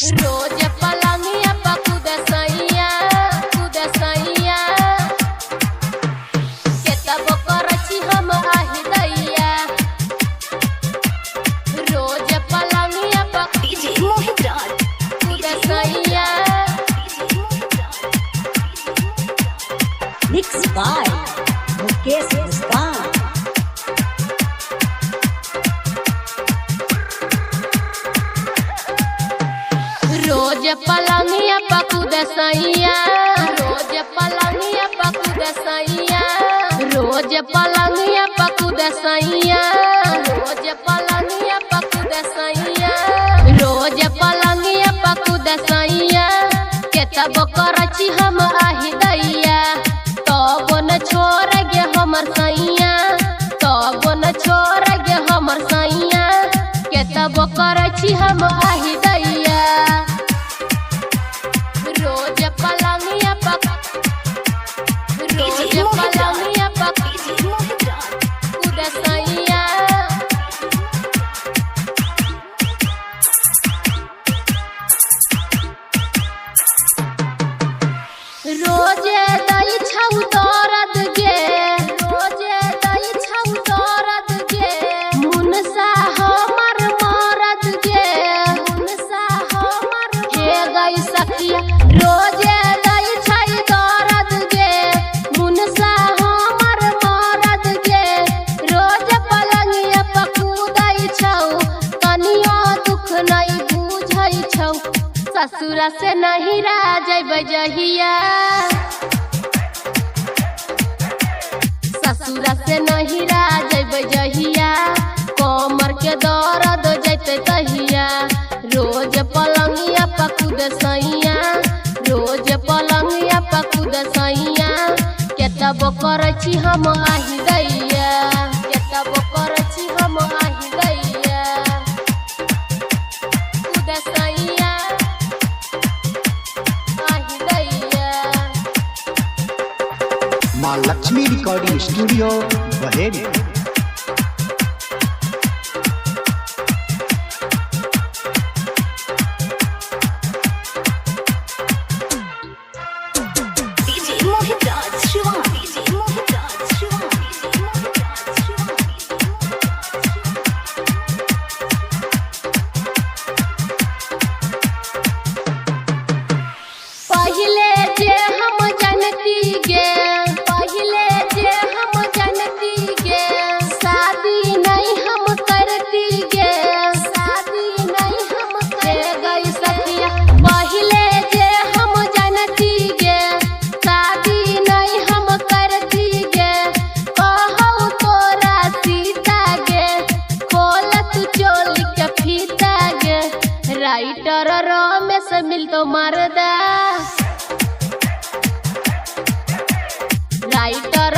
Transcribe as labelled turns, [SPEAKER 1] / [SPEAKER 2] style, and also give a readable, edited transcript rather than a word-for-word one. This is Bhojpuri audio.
[SPEAKER 1] रोज पलंगिया पर कूद सैया के तब करछी हम आहि दैया। रोज पलंगिया पर कूद सैया।
[SPEAKER 2] Mixed by Mukesh Muskan।
[SPEAKER 1] रोज पलंगिया पर कूद सैया। रोज पलंगिया पर कूद सैया। रोज पलंगिया पर कूद सैया। रोज पलंगिया पर कूद सैया। रोज पलंगिया पर कूद सैया के तब करछी हम आहि दैया। तब न छोड़ गे हमर सैया। तब न छोड़ गे हमर सैया के तब करछी हम आहि दैया। रोज पलंगिया पर कूद सैया। रोजे दई छौ दर्द गे। रोजे दई छौ दर्द गे। मुनसा हमर मरद गे। मुनसा हमर हे गई सखिया। रोजे दई छै दर्द गे। मुनसा हमर मरद गे। रोज पलंगिया पर कूदै छौ तनियो दुख नहीं बुझै छौ। ससुरा से नहीं राजै जहिया। ससुरा से नहीं राजै जहिया। कमर के दर्द जैते तहिया। रोज पलंगिया पर कूद सैया। रोज पलंगिया पर कूद सैया के तब करछी हम आहि दैया। के तब करछी हम आहि दैया। कूद सैया आहि दैया।
[SPEAKER 3] माँ लक्ष्मी रिकॉर्डिंग स्टूडियो बहेड़ी।
[SPEAKER 1] पहिले जे हम जनती गे। पहिले जे हम जनती गे। शादी नहीं हम करती गे। शादी नहीं हम कर गई सखिया। पहिले जे हम जनती गे। शादी नहीं हम करती गे। कहौ तोरा सीता गे। खोल तू चोली के फीता गे। राइटर रमेश मिलतो मरदा। राइटर